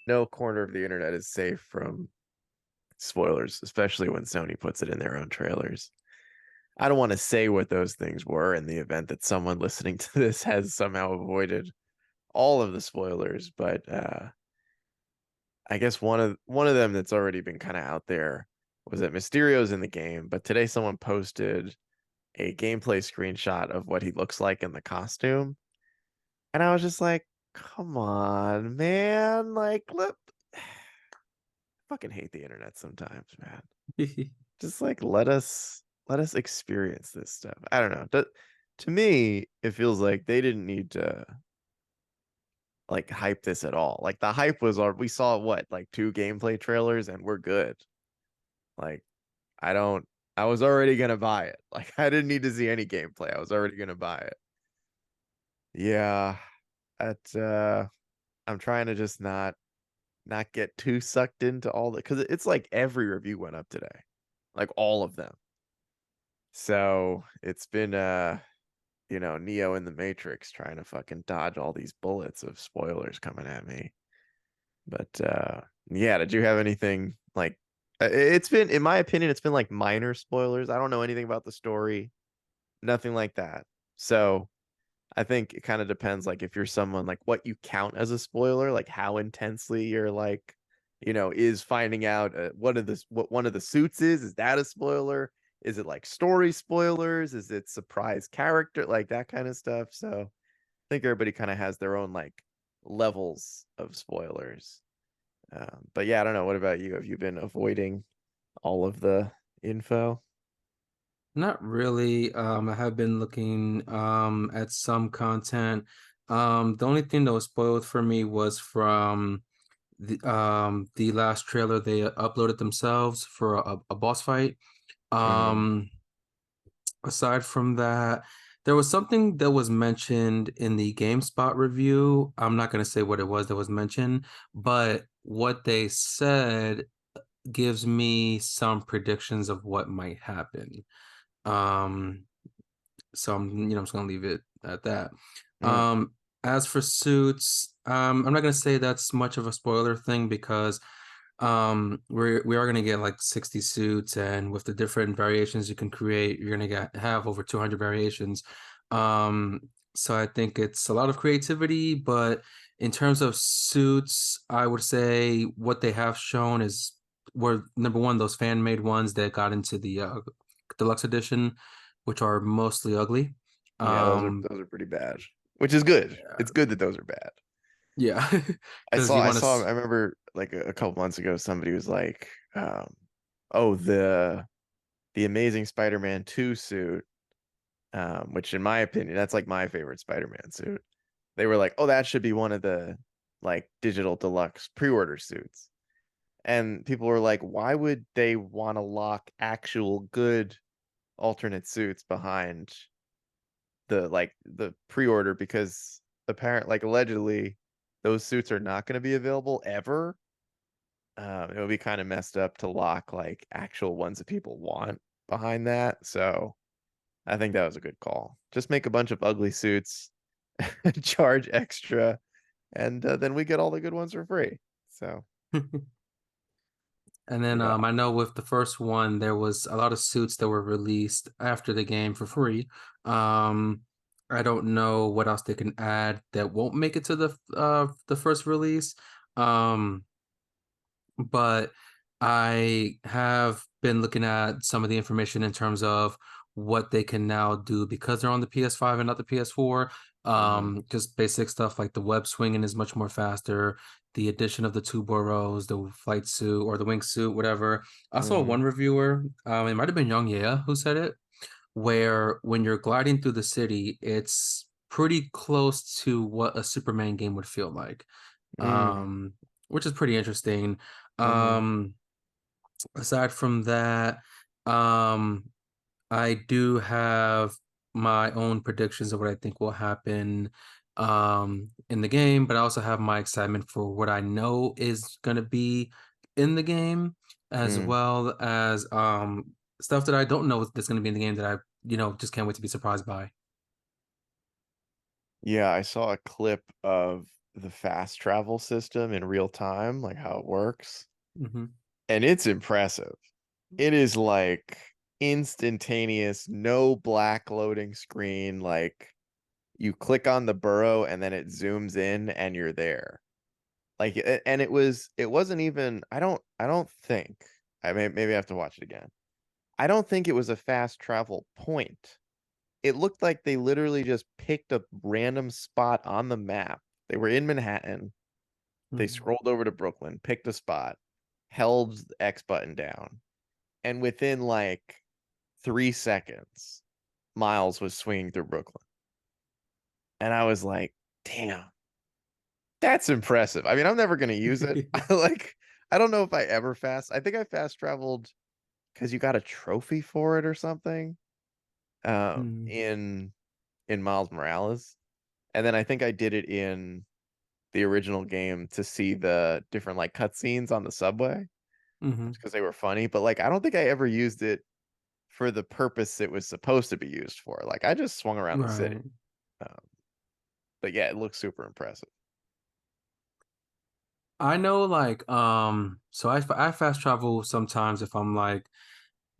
no corner of the internet is safe from spoilers, especially when Sony puts it in their own trailers. I don't want to say what those things were in the event that someone listening to this has somehow avoided all of the spoilers, but I guess one of them that's already been kind of out there was that Mysterio's in the game, but today someone posted a gameplay screenshot of what he looks like in the costume, and I was just like, "Come on, man! Like, let fucking hate the internet sometimes, man. Just like let us experience this stuff. I don't know. To me, it feels like they didn't need to like hype this at all. Like the hype was we saw what, like two gameplay trailers and we're good. Like I don't I was already gonna buy it. Like I didn't need to see any gameplay. I was already gonna buy it. Yeah. At I'm trying to just not get too sucked into all the because it's like every review went up today. Like all of them. So it's been Neo in the Matrix trying to fucking dodge all these bullets of spoilers coming at me. But yeah, did you have anything like it's been in my opinion it's been like minor spoilers. I don't know anything about the story, nothing like that. So, I think it kind of depends like if you're someone like what you count as a spoiler, like how intensely you're like, is finding out what one of the suits is that a spoiler? Is it like story spoilers? Is it surprise character? Like that kind of stuff. So I think everybody kind of has their own like levels of spoilers. But yeah, I don't know. What about you? Have you been avoiding all of the info? Not really. I have been looking at some content. The only thing that was spoiled for me was from the last trailer they uploaded themselves for a boss fight. Mm, Um, Aside from that, there was something that was mentioned in the GameSpot review. I'm not going to say what it was that was mentioned, but what they said gives me some predictions of what might happen. Um, so I'm just gonna leave it at that. mm, As for suits, I'm not gonna say that's much of a spoiler thing because we are gonna get like 60 suits, and with the different variations you can create, you're gonna have over 200 variations. Um, so I think it's a lot of creativity, but in terms of suits, I would say what they have shown is were number one, those fan-made ones that got into the deluxe edition, which are mostly ugly. yeah, those are Um, those are pretty bad. Which is good. It's good that those are bad. yeah, I because saw you I want saw to. I remember like a couple months ago somebody was like, oh, the Amazing Spider-Man 2 suit, which in my opinion, that's like my favorite Spider-Man suit. They were like, oh, that should be one of the like digital deluxe pre-order suits. And people were like, why would they want to lock actual good alternate suits behind the pre-order? Because apparent like allegedly those suits are not going to be available ever. It would be kind of messed up to lock like actual ones that people want behind that. So I think that was a good call. Just make a bunch of ugly suits, charge extra, and then we get all the good ones for free. So And then yeah, I know with the first one, there was a lot of suits that were released after the game for free. Um, I don't know what else they can add that won't make it to the first release. Um, but I have been looking at some of the information in terms of what they can now do because they're on the PS5 and not the PS4. hmm Just basic stuff like the web swinging is much more faster. The addition of the two burrows, the flight suit or the wingsuit, whatever. I saw hmm one reviewer, it might have been Young Yeah who said it, where when you're gliding through the city, it's pretty close to what a Superman game would feel like, mm which is pretty interesting. hmm Um, Aside from that, um, I do have my own predictions of what I think will happen in the game, but I also have my excitement for what I know is going to be in the game, as mm. well as stuff that I don't know that's going to be in the game that I, just can't wait to be surprised by. Yeah, I saw a clip of the fast travel system in real time, like how it works. Hmm. And it's impressive. It is like instantaneous, no black loading screen. Like you click on the burrow and then it zooms in and you're there. Like and it wasn't even I don't think maybe I have to watch it again. I don't think it was a fast travel point. It looked like they literally just picked a random spot on the map. They were in Manhattan. They Hmm. scrolled over to Brooklyn, picked a spot, held the X button down, and within like 3 seconds, Miles was swinging through Brooklyn. And I was like, damn, that's impressive. I mean, I'm never gonna use it. I don't know if I ever I think I fast traveled because you got a trophy for it or something. Hmm. In Miles Morales. And then I think I did it in the original game to see the different like cutscenes on the subway Hmm. because they were funny. But like I don't think I ever used it for the purpose it was supposed to be used for. Like I just swung around the city. Right. Um, but yeah, it looks super impressive. I know, like, so I fast travel sometimes if I'm like,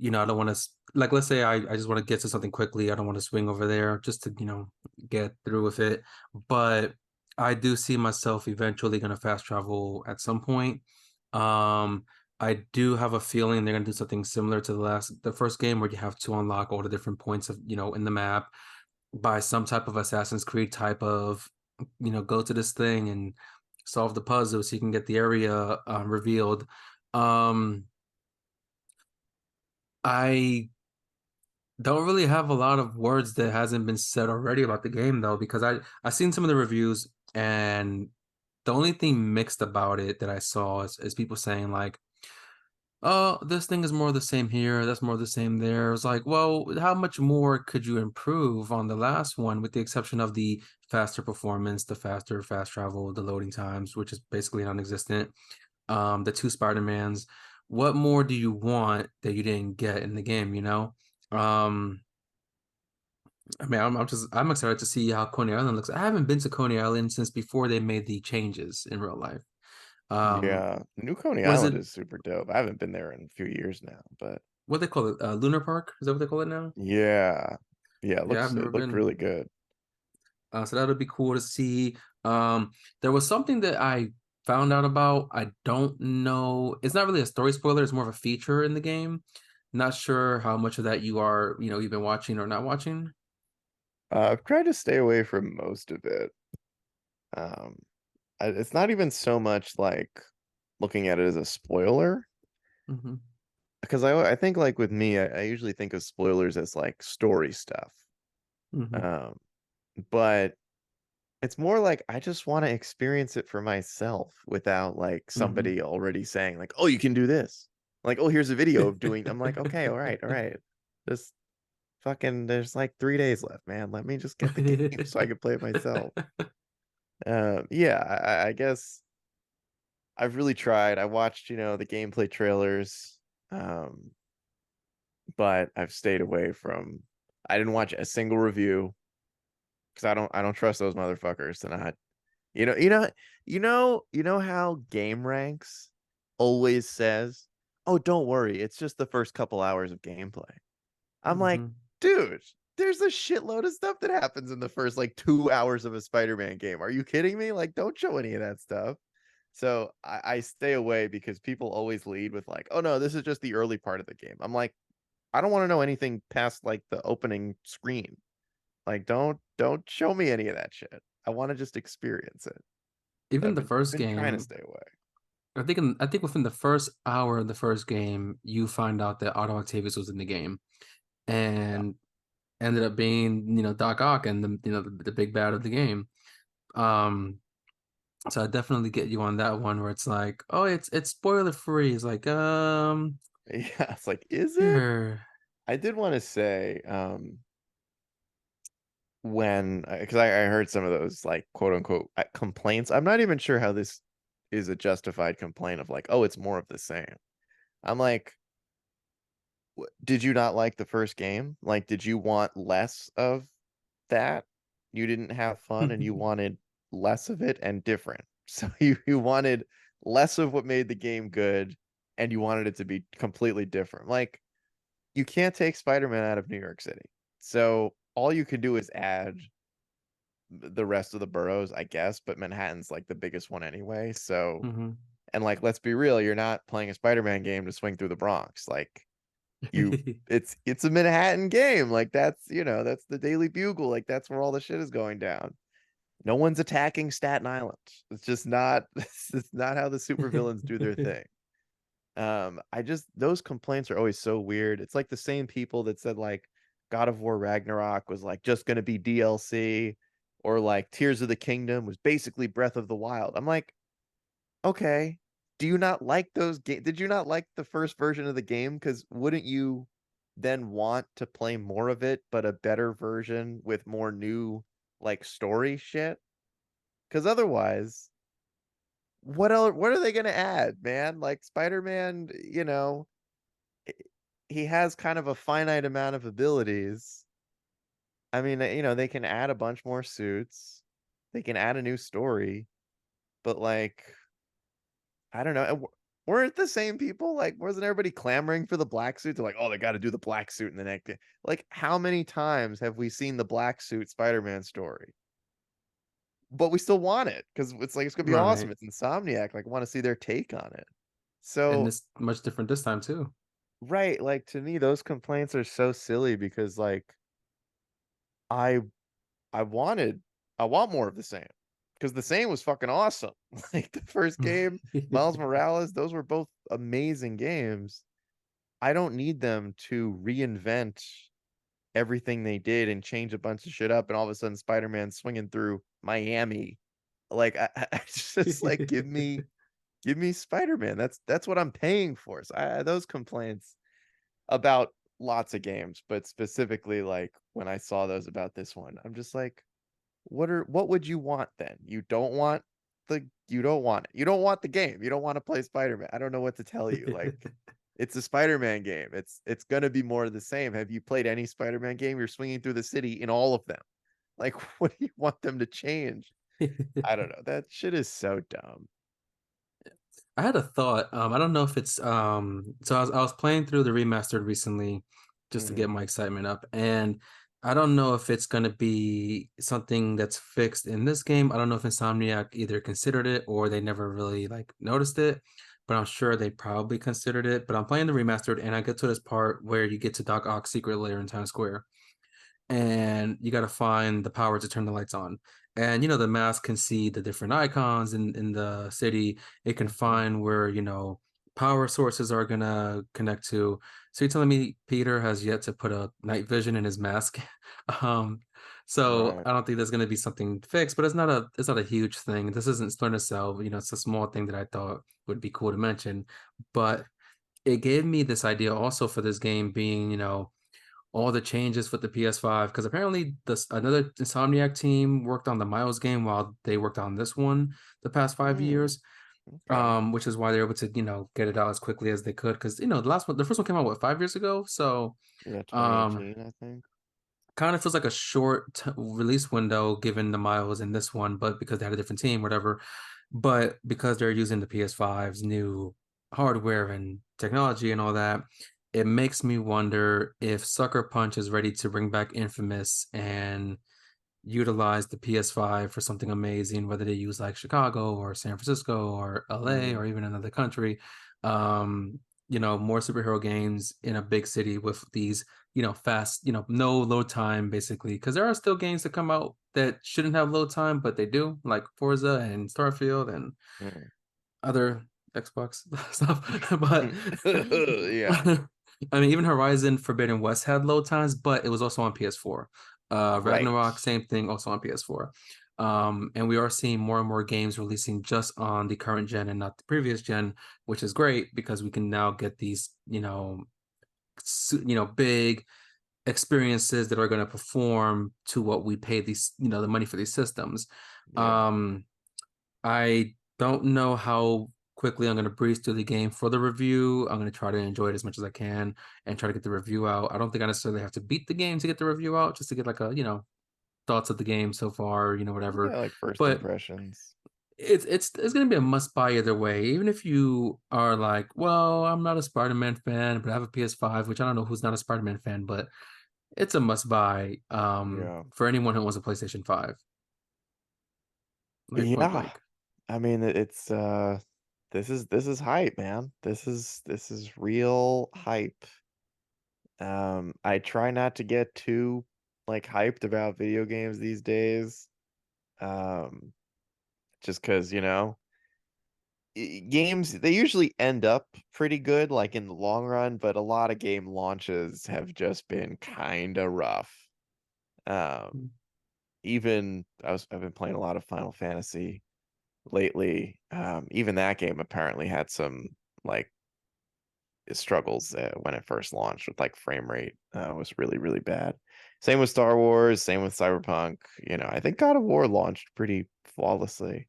I don't want to, like, let's say I just want to get to something quickly. I don't want to swing over there just to, get through with it. But I do see myself eventually going to fast travel at some point. Um, I do have a feeling they're going to do something similar to the first game where you have to unlock all the different points of, in the map by some type of Assassin's Creed type of, go to this thing and solve the puzzle so you can get the area revealed. Um, I don't really have a lot of words that hasn't been said already about the game though, because I seen some of the reviews and the only thing mixed about it that I saw is people saying like, oh, this thing is more the same here, that's more the same there. It's like, well, how much more could you improve on the last one, with the exception of the faster performance, the faster fast travel, the loading times, which is basically non-existent. The two Spider-Mans. What more do you want that you didn't get in the game, you know? Um, I mean, I'm excited to see how Coney Island looks. I haven't been to Coney Island since before they made the changes in real life. Um, Yeah, New Coney was Island it is super dope. I haven't been there in a few years now, but what they call it? Lunar Park? Is that what they call it now? yeah, yeah, Yeah, I've never it looked been. really good. So that'll be cool to see. There was something that I found out about. I don't know. It's not really a story spoiler. It's more of a feature in the game. Not sure how much of that you've been watching or not watching. I've tried to stay away from most of it. Um, it's not even so much like looking at it as a spoiler Hmm. because I think like with me, I usually think of spoilers as like story stuff. Hmm. Um, but it's more like I just want to experience it for myself without like Hmm. somebody already saying like, "Oh, you can do this." Like, "Oh, here's a video of doing." I'm like, "Okay, all right, all right." Just fucking there's like 3 days left, man. Let me just get the game so I can play it myself. Yeah, I guess I've really tried. I watched, the gameplay trailers, um, but I've stayed away from. I didn't watch a single review because I don't trust those motherfuckers to not. You know, you know, you know how Game Ranks always says, "Oh, don't worry, it's just the first couple hours of gameplay." I'm like, Hmm. dude, there's a shitload of stuff that happens in the first like 2 hours of a Spider-Man game. Are you kidding me? Like, don't show any of that stuff. So I stay away because people always lead with like, oh no, this is just the early part of the game. I'm like, I don't want to know anything past like the opening screen. Like, don't show me any of that shit. I want to just experience it. So Even the I've first been trying to game, stay away. I think within the first hour of the first game, you find out that Otto Octavius was in the game Yeah. and ended up being, Doc Ock and the big bad of the game. Um, so I definitely get you on that one where it's like, oh, it's spoiler free. It's like, Yeah, it's like, is it? sure. I did want to say, when because I heard some of those like quote unquote complaints. I'm not even sure how this is a justified complaint of like, oh, it's more of the same. I'm like, did you not like the first game? Like, did you want less of that? You didn't have fun and you wanted less of it and different. So you wanted less of what made the game good, and you wanted it to be completely different. Like you can't take Spider-Man out of New York City. So all you can do is add the rest of the boroughs, I guess, but Manhattan's like the biggest one anyway. So, Hmm. and like let's be real, you're not playing a Spider-Man game to swing through the Bronx. Like you it's a Manhattan game. Like that's, that's the Daily Bugle. Like that's where all the shit is going down. No one's attacking Staten Island. It's just not it's not how the supervillains do their thing. I just those complaints are always so weird. It's like the same people that said like God of War Ragnarok was like just gonna be DLC, or like Tears of the Kingdom was basically Breath of the Wild. I'm like, okay, do you not like those games? Did you not like the first version of the game? Because wouldn't you then want to play more of it, but a better version with more new like story shit? Because otherwise, what are they gonna add, man? Like Spider-Man, i- he has kind of a finite amount of abilities. I mean, they can add a bunch more suits. They can add a new story, but like, I don't know. Weren't the same people like, wasn't everybody clamoring for the black suit? They're like, oh, they got to do the black suit in the next game. Like, how many times have we seen the black suit Spider-Man story? But we still want it because it's like it's gonna be awesome. Right. It's Insomniac. Like, want to see their take on it. And So it's much different this time too. right, like to me, those complaints are so silly because like I I wanted I want more of the same. Because the same was fucking awesome. Like the first game, Miles Morales, those were both amazing games. I don't need them to reinvent everything they did and change a bunch of shit up, and all of a sudden Spider-Man swinging through Miami. Like I just like give me Spider-Man. That's what I'm paying for. So those complaints about lots of games, but specifically like when I saw those about this one, I'm just like, what would you want then? You don't want it. You don't want the game. You don't want to play Spider-Man. I don't know what to tell you. Like it's a Spider-Man game. It's gonna be more of the same. Have you played any Spider-Man game? You're swinging through the city in all of them. Like what do you want them to change? I don't know. That shit is so dumb. I had a thought. I don't know if it's so I was playing through the remastered recently just to get Hmm. my excitement up, and I don't know if it's gonna be something that's fixed in this game. I don't know if Insomniac either considered it or they never really like noticed it, but I'm sure they probably considered it. But I'm playing the remastered and I get to this part where you get to Doc Ock's secret lair in Times Square and you got to find the power to turn the lights on. And the mask can see the different icons in the city. It can Hmm. find where power sources are gonna connect to. So you're telling me Peter has yet to put a night vision in his mask? um, so Right. I don't think there's gonna be something fixed, but it's not a huge thing. This isn't Splinter Cell. It's a small thing that I thought would be cool to mention, but it gave me this idea also for this game being all the changes with the PS5 because apparently this another Insomniac team worked on the Miles game while they worked on this one the past five Mm, years. okay. Which is why they're able to get it out as quickly as they could because the first one came out what 5 years ago, so Yeah, um 2018, I think. kind of feels like a short release window given the Miles in this one, but because they had a different team, whatever. But because they're using the PS5's new hardware and technology and all that, it makes me wonder if Sucker Punch is ready to bring back Infamous and utilize the PS5 for something amazing, whether they use like Chicago or San Francisco or LA Mm, or even another country. Um, more superhero games in a big city with these, fast, no load time basically. Because there are still games that come out that shouldn't have load time, but they do, like Forza and Starfield and mm. other Xbox stuff. But Yeah, I mean, even Horizon Forbidden West had load times, but it was also on PS4. right. Ragnarok, same thing, also on PS4. And we are seeing more and more games releasing just on the current gen and not the previous gen, which is great because we can now get these, big experiences that are going to perform to what we pay these, the money for these systems. Yeah. Um, I don't know how quickly I'm going to breeze through the game for the review. I'm going to try to enjoy it as much as I can and try to get the review out. I don't think I necessarily have to beat the game to get the review out, just to get like a, thoughts of the game so far, whatever. Yeah, like first But impressions. it's gonna be a must buy either way. Even if you are like, well, I'm not a Spider-Man fan, but I have a PS5, which I don't know who's not a Spider-Man fan, but it's a must buy Yeah. for anyone who wants a PlayStation 5. Like point Yeah. blank. I mean, this is hype, man. This is real hype. I try not to get too like hyped about video games these days. Um, just because, games they usually end up pretty good like in the long run, but a lot of game launches have just been kind of rough. Um, even I've been playing a lot of Final Fantasy lately. Even that game apparently had some like struggles when it first launched with like frame rate was really really bad. Same with Star Wars, same with Cyberpunk. I think God of War launched pretty flawlessly.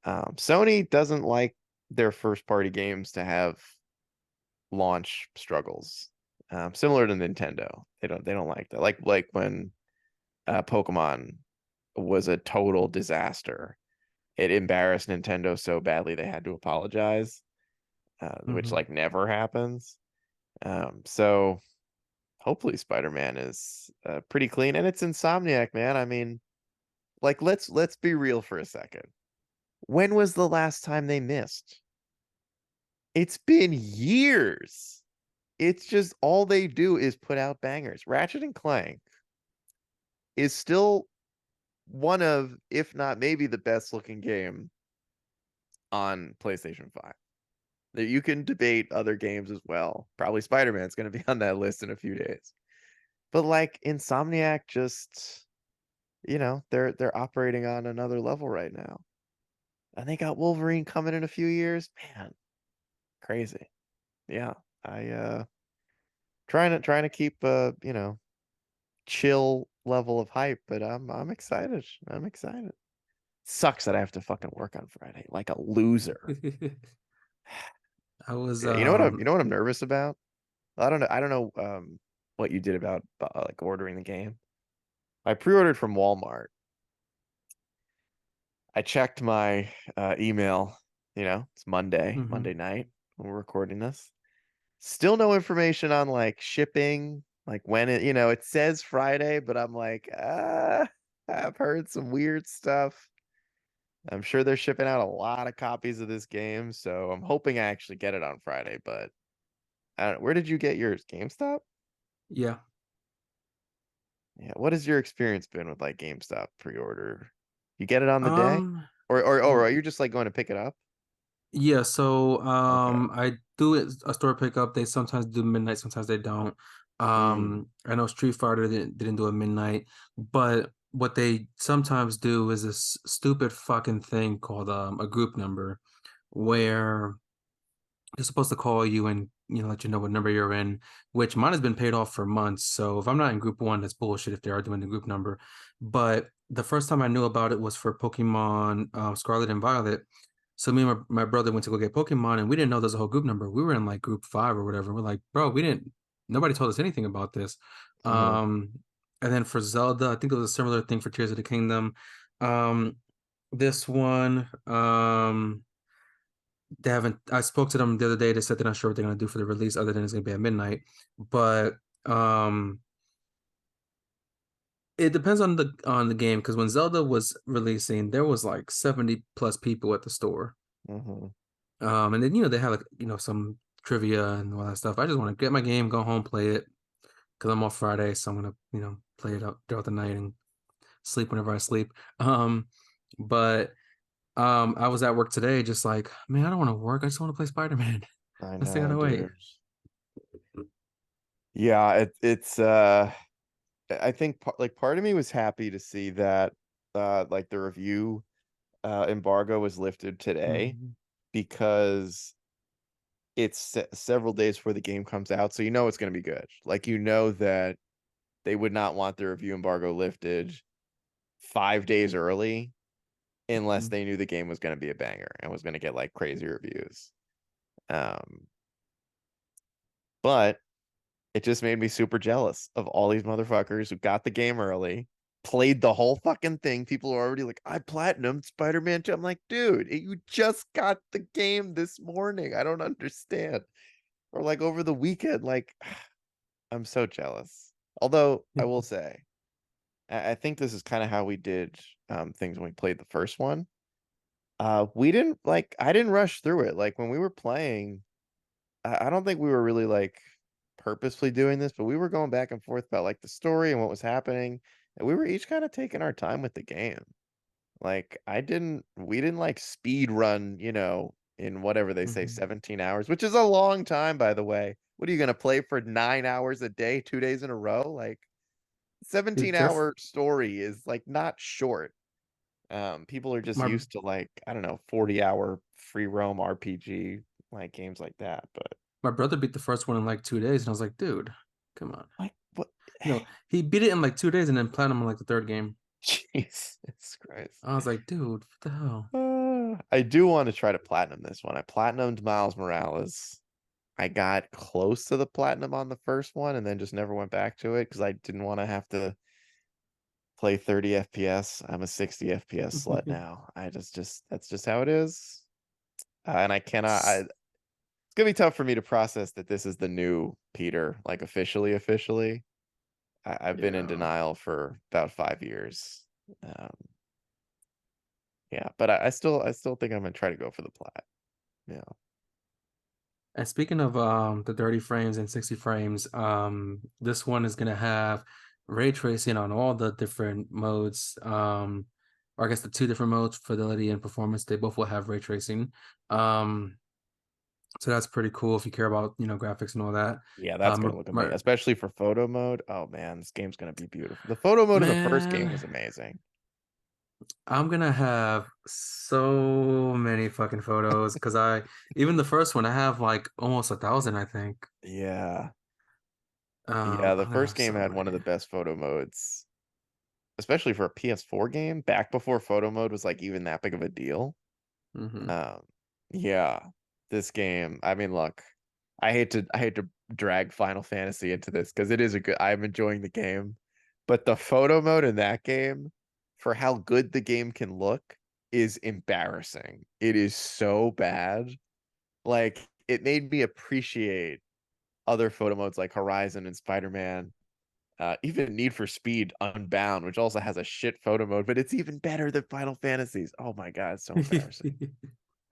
Sony doesn't like their first party games to have launch struggles. Similar to Nintendo. They don't like that. Like when Pokemon was a total disaster. It embarrassed Nintendo so badly they had to apologize, which Mhm. like never happens. So hopefully Spider-Man is pretty clean, and it's Insomniac, man. I mean, like let's be real for a second. When was the last time they missed? It's been years. It's just all they do is put out bangers. Ratchet and Clank is still one of, if not maybe the best looking game on PlayStation 5. That you can debate other games as well. Probably Spider-Man's going to be on that list in a few days. But like Insomniac just, they're operating on another level right now. And they got Wolverine coming in a few years. Man, crazy. Yeah. I trying to keep chill level of hype, but I'm excited. I'm excited. Sucks that I have to fucking work on Friday like a loser. I was Yeah, you know what I'm nervous about? I don't know what you did about like ordering the game. I pre-ordered from Walmart. I checked my email, it's Monday Mhm. night when we're recording this. Still no information on like shipping, like when it says Friday, but I'm like, I've heard some weird stuff. I'm sure they're shipping out a lot of copies of this game, so I'm hoping I actually get it on Friday, but I don't, where did you get yours? GameStop? Yeah. Yeah, what has your experience been with like GameStop pre-order? You get it on the day? Um, Or are you just like going to pick it up? yeah, so Okay. I do it a store pickup. They sometimes do midnight, sometimes they don't. Mm, I know Street Fighter didn't do a midnight, but what they sometimes do is this stupid fucking thing called a group number where they're supposed to call you and let you know what number you're in, which mine has been paid off for months. So if I'm not in group one, that's bullshit if they are doing the group number. But the first time I knew about it was for Pokemon Scarlet and Violet. So me and my brother went to go get Pokemon and we didn't know there's a whole group number. We were in like group five or whatever. We're like, bro, we didn't nobody told us anything about this. uh-huh. Um and then for Zelda, I think it was a similar thing for Tears of the Kingdom. Um this one, they haven't. I spoke to them the other day. They said they're not sure what they're gonna do for the release, other than it's gonna be at midnight. But it depends on the game because when Zelda was releasing, there was like 70 plus people at the store. Hmm. And then they have like some trivia and all that stuff. I just want to get my game, go home, play it because I'm off Friday, so I'm gonna play it out throughout the night and sleep whenever I sleep. But I was at work today, just like, man, I don't want to work. I just want to play Spider-Man. I I still know, gotta wait. dude. Yeah, it's I think like part of me was happy to see that like the review embargo was lifted today Mhm. because it's several days before the game comes out, so it's going to be good. Like that they would not want the review embargo lifted 5 days early unless Mhm. they knew the game was going to be a banger and was going to get like crazy reviews. Um, but it just made me super jealous of all these motherfuckers who got the game early. played the whole fucking thing. People are already like, I platinumed Spider-Man 2. I'm like, dude, you just got the game this morning. I don't understand. Or like over the weekend, like I'm so jealous. Although I will say, I think this is kind of how we did things when we played the first one. We didn't like I didn't rush through it. Like when we were playing, I don't think we were really like purposefully doing this, but we were going back and forth about like the story and what was happening. And we were each kind of taking our time with the game. Like we didn't like speed run, in whatever they say, Mhm. 17 hours, which is a long time, by the way. What are you gonna play for 9 hours a day, 2 days in a row? Like Dude, 17-hour story is like not short. People are just my used to like, I don't know, 40-hour free roam RPG, like games like that. But my brother beat the first one in like 2 days, and I was like, dude, come on. like what No, he beat it in like 2 days and then platinum in like the third game. Jesus Christ. I was like, dude, what the hell? I do want to try to platinum this one. I platinumed Miles Morales. I got close to the platinum on the first one and then just never went back to it because I didn't want to have to play 30 FPS. I'm a 60 FPS slut now. I just that's just how it is. And I cannot it's gonna be tough for me to process that this is the new Peter, like officially. I've been in Yeah. denial for about 5 years. Um, yeah, but I still think I'm gonna try to go for the plat. Yeah. And speaking of the 30 frames and 60 frames, this one is gonna have ray tracing on all the different modes. Or I guess the two different modes, fidelity and performance, they both will have ray tracing. Um, so that's pretty cool if you care about, graphics and all that. Yeah, that's gonna look amazing, My especially for photo mode. Oh man, this game's gonna be beautiful. The photo mode in the first game man, was amazing. I'm gonna have so many fucking photos because even the first one, I have like almost 1,000, I think. Yeah. Yeah, the I'm gonna first have game so had one of many. the best photo modes, especially for a PS4 game, back before photo mode was like even that big of a deal. Hmm. Um, yeah, this game, I mean, look, I hate to drag Final Fantasy into this because it is a good, I'm enjoying the game, but the photo mode in that game, for how good the game can look, is embarrassing. It is so bad. Like it made me appreciate other photo modes like Horizon and Spider-Man. Even Need for Speed Unbound, which also has a shit photo mode, but it's even better than Final Fantasies. Oh my god, it's so embarrassing.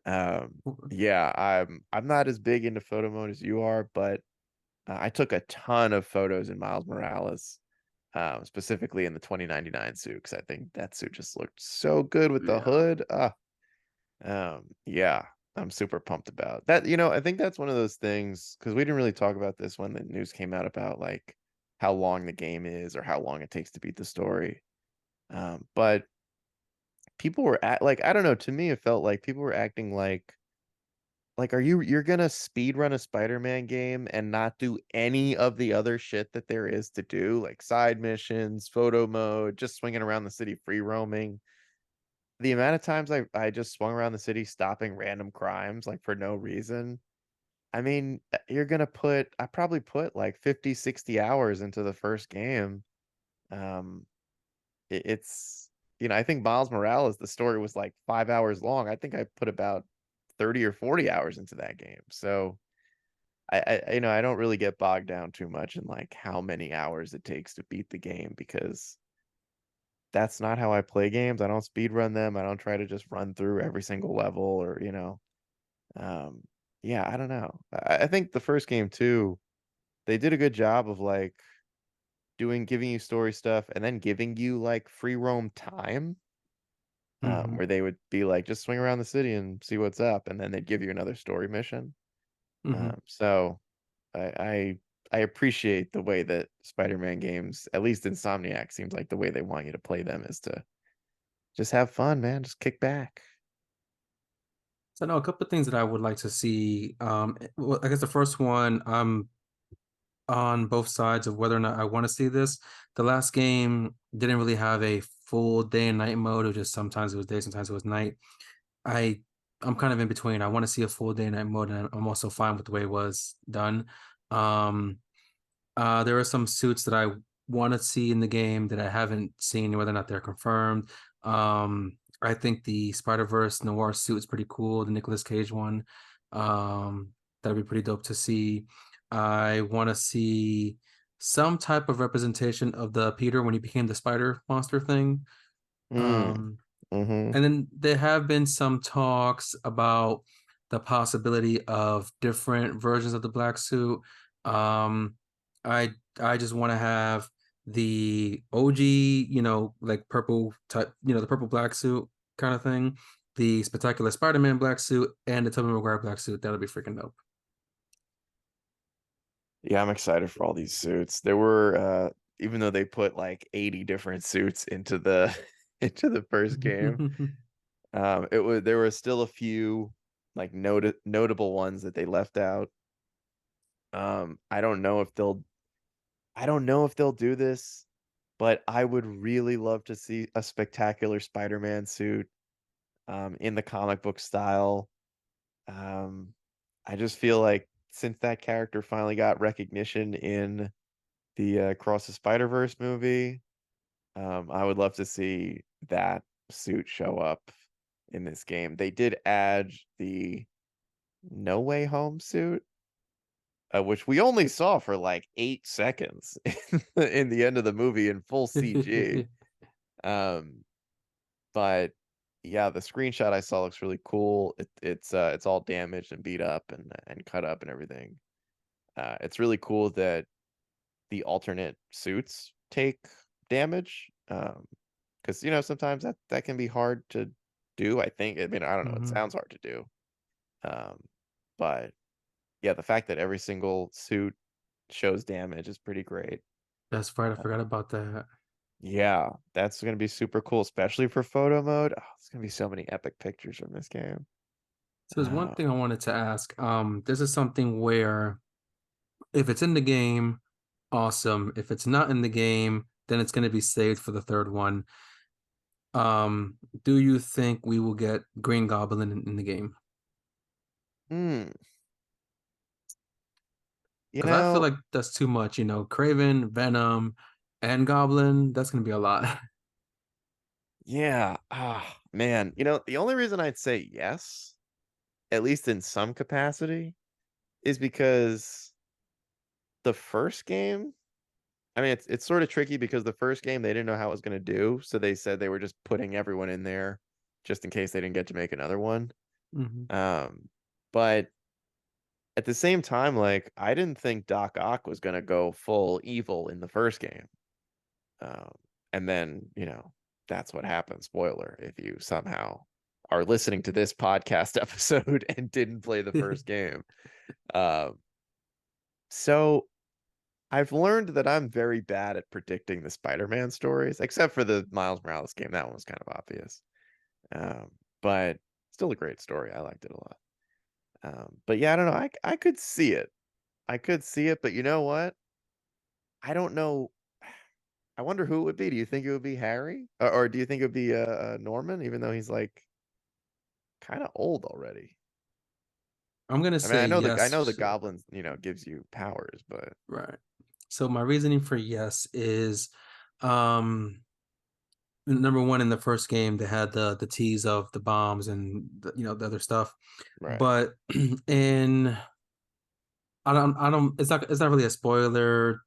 Um, yeah, I'm not as big into photo mode as you are, but I took a ton of photos in Miles Morales, specifically in the 2099 suit, because I think that suit just looked so good with the Yeah. hood. Yeah, I'm super pumped about that. I think that's one of those things because we didn't really talk about this when the news came out about like how long the game is or how long it takes to beat the story. But people were like, I don't know, to me it felt like people were acting like you're gonna speed run a Spider-Man game and not do any of the other shit that there is to do, like side missions, photo mode, just swinging around the city free roaming. The amount of times I just swung around the city stopping random crimes like for no reason. I mean, I probably put like 50, 60 hours into the first game. Um, it's, I think Miles Morales, the story was like 5 hours long. I think I put about 30 or 40 hours into that game. So I don't really get bogged down too much in like how many hours it takes to beat the game because that's not how I play games. I don't speed run them. I don't try to just run through every single level or. Um, yeah, I don't know. I think the first game too, they did a good job of like giving you story stuff and then giving you like free roam time, Hmm. where they would be like, just swing around the city and see what's up, and then they'd give you another story mission. Hmm. So I, I I appreciate the way that Spider-Man games, at least Insomniac, seems like the way they want you to play them is to just have fun, man. Just kick back. So no, a couple of things that I would like to see. Well, I guess the first one, I'm on both sides of whether or not I want to see this. The last game didn't really have a full day and night mode. It was just sometimes it was day, sometimes it was night. I I'm kind of in between. I want to see a full day and night mode, and I'm also fine with the way it was done. Um, there are some suits that I want to see in the game that I haven't seen, whether or not they're confirmed. I think the Spider-Verse Noir suit is pretty cool, the Nicolas Cage one. That'd be pretty dope to see. I want to see some type of representation of the Peter when he became the spider monster thing. Mm, Um, mm-hmm. and then there have been some talks about the possibility of different versions of the black suit. Um, I I just want to have the OG, like purple type, the purple black suit kind of thing, the spectacular Spider-Man black suit, and the Tobey Maguire black suit. That'll be freaking dope. Yeah, I'm excited for all these suits. There were even though they put like 80 different suits into the into the first game, there were still a few like notable ones that they left out. I don't know if they'll do this, but I would really love to see a spectacular Spider-Man suit in the comic book style. Um, I just feel like since that character finally got recognition in the Cross the Spider-Verse movie, I would love to see that suit show up in this game. They did add the No Way Home suit, which we only saw for like 8 seconds in the end of the movie in full CG. Um, but yeah, the screenshot I saw looks really cool. It's all damaged and beat up and cut up and everything. It's really cool that the alternate suits take damage. Because sometimes that can be hard to do. I think. I mean, I don't know. It Mhm. sounds hard to do. Um, but yeah, the fact that every single suit shows damage is pretty great. That's right. I Uh, forgot about that. yeah, that's gonna be super cool, especially for photo mode. Oh, it's gonna be so many epic pictures from this game. So there's one Uh, thing I wanted to ask. This is something where if it's in the game, awesome. If it's not in the game, then it's going to be saved for the third one. Do you think we will get Green Goblin in the game? hmm, you Because I feel know, like that's too much, Craven, Venom, and Goblin, that's going to be a lot. yeah. Man, the only reason I'd say yes, at least in some capacity, is because the first game, I mean, it's sort of tricky because the first game they didn't know how it was going to do, so they said they were just putting everyone in there just in case they didn't get to make another one. Mhm. But at the same time, like I didn't think Doc Ock was going to go full evil in the first game. Um, and then, that's what happened. Spoiler, if you somehow are listening to this podcast episode and didn't play the first game. Um, so I've learned that I'm very bad at predicting the Spider-Man stories, except for the Miles Morales game. That one was kind of obvious. Um, but still a great story. I liked it a lot. But yeah, I don't know. I could see it. I could see it, but you know what? I don't know. I wonder who it would be. Do you think it would be Harry, or do you think it would be Norman, even though he's like kind of old already? I'm going to I mean, say I know the yes. goblins, gives you powers, but Right. So my reasoning for yes is um number one, in the first game they had the tease of the bombs and the other stuff, right. but in it's not really a spoiler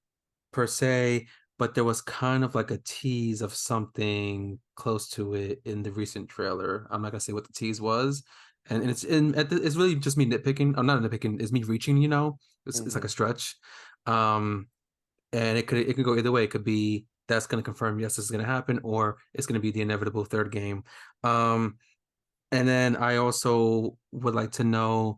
per se, but there was kind of like a tease of something close to it in the recent trailer. I'm not gonna say what the tease was, and it's really just me nitpicking. I'm not nitpicking, it's me reaching, it's like a Hmm. stretch. um and it could go either way. It could be that's going to confirm yes, this is going to happen, or it's going to be the inevitable third game. And then I also would like to know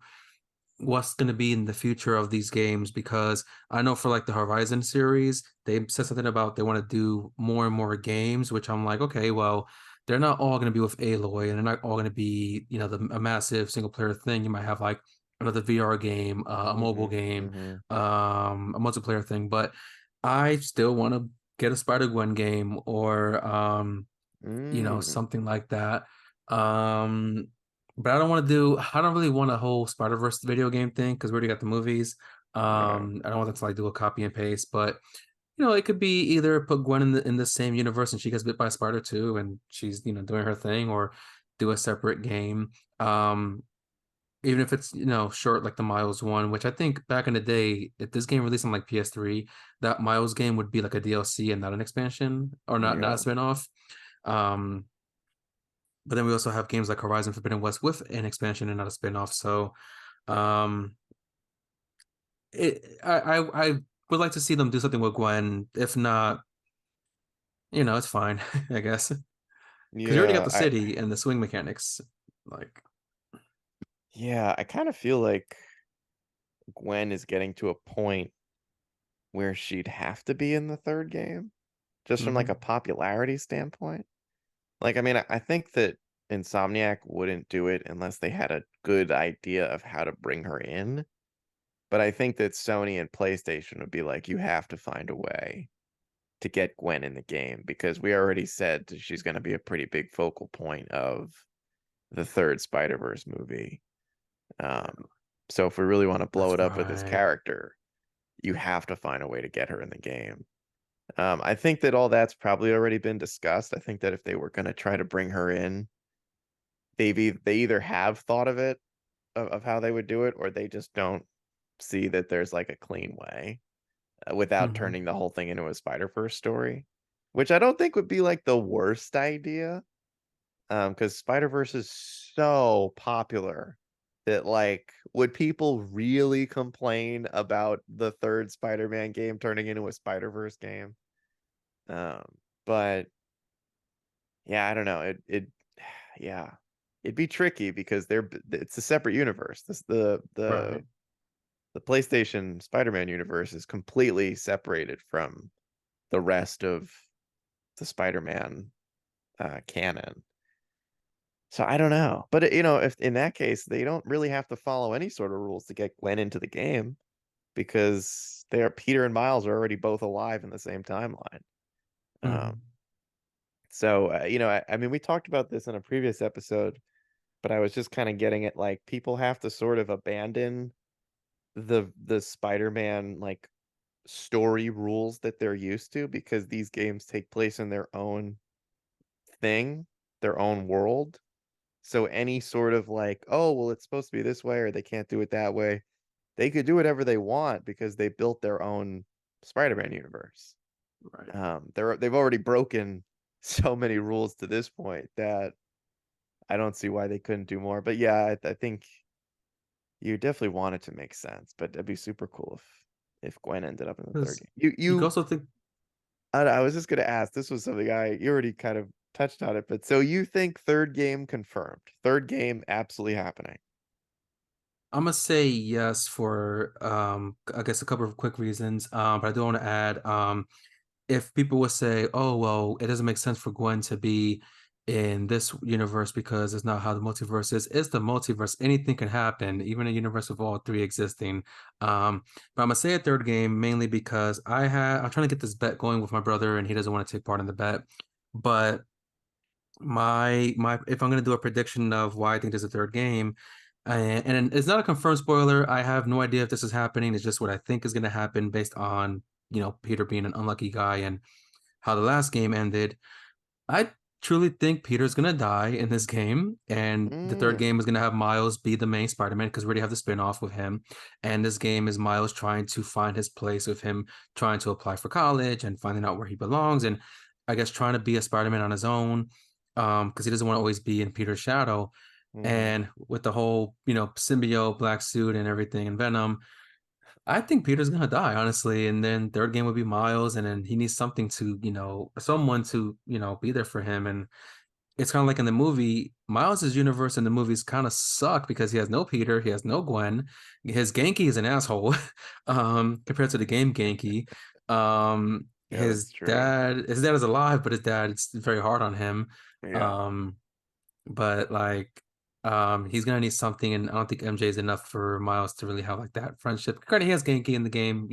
what's going to be in the future of these games, because I know for like the Horizon series, they said something about they want to do more and more games, which I'm like, okay, well, they're not all going to be with Aloy, and they're not all going to be, a massive single player thing. You might have like another VR game, a mobile Hmm. game, Hmm. a multiplayer thing, but I still want to get a Spider-Gwen game, or Mm, something like that. Um, but I don't really want a whole Spider-Verse video game thing because we already got the movies. right. I don't want them to like do a copy and paste, but it could be either put Gwen in the same universe and she gets bit by a spider too, and she's doing her thing, or do a separate game. Um, Even if it's short like the Miles one, which I think back in the day, if this game released on like PS3, that Miles game would be like a DLC and not an expansion or not a Yeah. spin-off. Um, but then we also have games like Horizon Forbidden West with an expansion and not a spin-off. So um, I would like to see them do something with Gwen. If not, it's fine, I guess. Because you already got Yeah, the city and the swing mechanics. Like, I kind of feel like Gwen is getting to a point where she'd have to be in the third game, just from like a mhm, popularity standpoint. Like, I mean, I think that Insomniac wouldn't do it unless they had a good idea of how to bring her in. But I think that Sony and PlayStation would be like, you have to find a way to get Gwen in the game because we already said that she's going to be a pretty big focal point of the third Spider-Verse movie. Um, so if we really want to blow that's it up with this right. character, you have to find a way to get her in the game. I think that all that's probably already been discussed. I think that if they were going to try to bring her in, they either have thought of it of how they would do it, or they just don't see that there's like a clean way without Hmm. turning the whole thing into a Spider-Verse story, which I don't think would be like the worst idea. Because Spider-Verse is so popular that like would people really complain about the third Spider-Man game turning into a Spider-Verse game? Um, but yeah, I don't know. Yeah, it'd be tricky because it's a separate universe. This Right. the PlayStation Spider-Man universe is completely separated from the rest of the Spider-Man canon. So I don't know. But if in that case they don't really have to follow any sort of rules to get Gwen into the game because Peter and Miles are already both alive in the same timeline. Um, Hmm. so I mean we talked about this in a previous episode, but I was just kind of getting it like people have to sort of abandon the Spider-Man like story rules that they're used to because these games take place in their own thing, their own world. So any sort of like, oh, well, it's supposed to be this way or they can't do it that way, they could do whatever they want because they built their own Spider-Man universe. Right. They've already broken so many rules to this point that I don't see why they couldn't do more. But yeah, I think you definitely want it to make sense. But it'd be super cool if Gwen ended up in the third Because game. You you can you also think I was just gonna ask. This was something you already kind of touched on it, but so you think third game confirmed? Third game absolutely happening. I'm gonna say yes for I guess a couple of quick reasons. But I do want to add if people would say, "Oh, well, it doesn't make sense for Gwen to be in this universe because it's not how the multiverse is." It's the multiverse. Anything can happen, even a universe of all three existing. But I'm gonna say a third game mainly because I'm trying to get this bet going with my brother, and he doesn't want to take part in the bet. But my if I'm gonna do a prediction of why I think there's a third game, and it's not a confirmed spoiler. I have no idea if this is happening. It's just what I think is gonna happen based on Peter being an unlucky guy and how the last game ended. I truly think Peter's gonna die in this game, and the third Mm, game is gonna have Miles be the main Spider-Man because we already have the spin-off with him. And this game is Miles trying to find his place with him, trying to apply for college and finding out where he belongs, and I guess trying to be a Spider-Man on his own, because he doesn't want to always be in Peter's shadow. hmm. And with the whole, symbiote, black suit, and everything, and Venom, I think Peter's gonna die, honestly. And then third game would be Miles, and then he needs something to, someone to, be there for him. And it's kind of like in the movie, Miles's universe in the movies kind of suck because he has no Peter, he has no Gwen. His Genki is an asshole, compared to the game Genki. Yeah, that's true. His dad is alive, but his dad it's very hard on him. Yeah. Um, but like he's gonna need something, and I don't think MJ is enough for Miles to really have like that friendship. Granted, he has Genki in the game,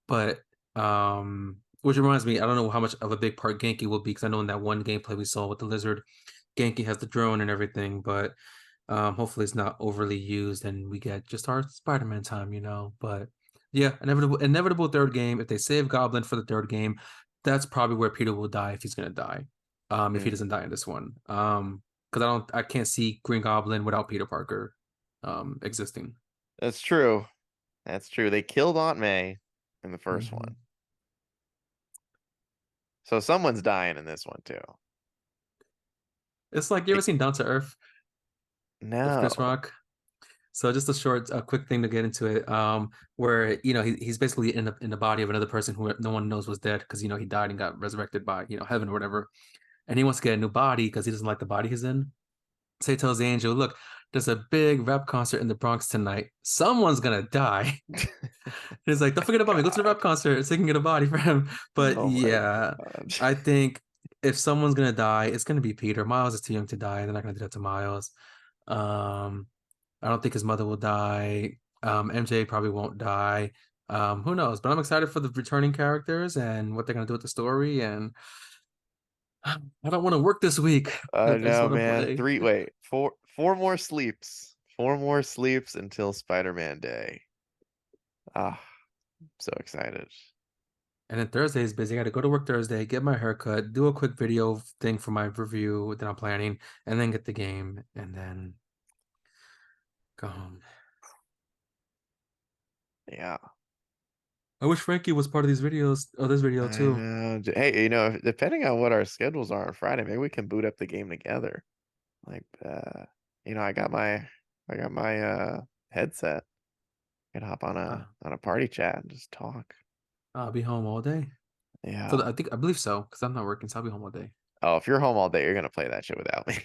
but which reminds me, I don't know how much of a big part Genki will be because I know in that one gameplay we saw with the lizard, Genki has the drone and everything, but hopefully it's not overly used and we get just our Spider-Man time, But Yeah, inevitable third game. If they save Goblin for the third game, that's probably where Peter will die if he's gonna die. If he Mm, doesn't die in this one. Because I can't see Green Goblin without Peter Parker existing. that's true. That's true. They killed Aunt May in the first one. Mhm. So someone's dying in this one too. It's like you ever It, seen Down to Earth with Chris no. Rock? So just a short, a quick thing to get into it, where he's basically in the body of another person who no one knows was dead because he died and got resurrected by heaven or whatever, and he wants to get a new body because he doesn't like the body he's in. So he tells the angel, "Look, there's a big rap concert in the Bronx tonight. Someone's gonna die." He's like, "Don't forget about me. Go to the God. rap concert so you can get a body for him." But Oh my yeah, God. I think if someone's gonna die, it's gonna be Peter. Miles is too young to die. They're not gonna do that to Miles. Um, I don't think his mother will die. MJ probably won't die. Who knows? But I'm excited for the returning characters and what they're gonna do with the story. And I don't want to work this week. I I just know, want to man. play. Four more sleeps. Four more sleeps until Spider-Man Day. Ah, so excited. And then Thursday is busy. I got to go to work Thursday, get my haircut, do a quick video thing for my review that I'm planning, and then get the game, and then go home. Yeah, I wish Frankie was part of these videos, or this video I too. know. Hey, depending on what our schedules are on Friday, maybe we can boot up the game together. Like, I got my headset. I can hop on Uh, a party chat and just talk. I'll be home all day. So Yeah. I believe so, because I'm not working, so I'll be home all day. Oh, if you're home all day, you're gonna play that shit without me.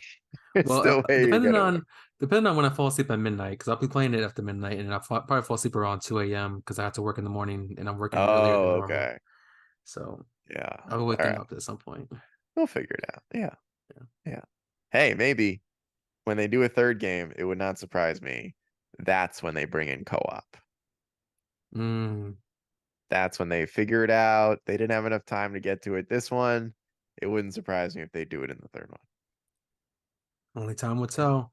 It's Well, the way you're gonna win. depending on when I fall asleep at midnight, because I'll be playing it after midnight, and probably fall asleep around 2 a.m. because I have to work in the morning, and I'm working earlier than Oh, normal. okay. So Yeah. I'll be All waking right. up at some point. We'll figure it out. Yeah. Yeah. Yeah. Hey, maybe when they do a third game, it would not surprise me. That's when they bring in co-op. Mm, That's when they figure it out. They didn't have enough time to get to it this one. It wouldn't surprise me if they do it in the third one. only time will Yeah. tell.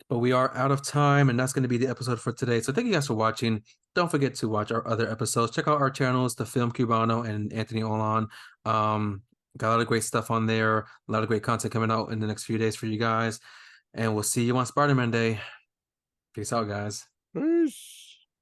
But we are out of time, and that's going to be the episode for today. So thank you guys for watching. Don't forget to watch our other episodes. Check out our channels, The Film Cubano and Anthony Olan. Um, got a lot of great stuff on there, a lot of great content coming out in the next few days for you guys. And we'll see you on Spider-Man Day. Peace out, guys. Peace.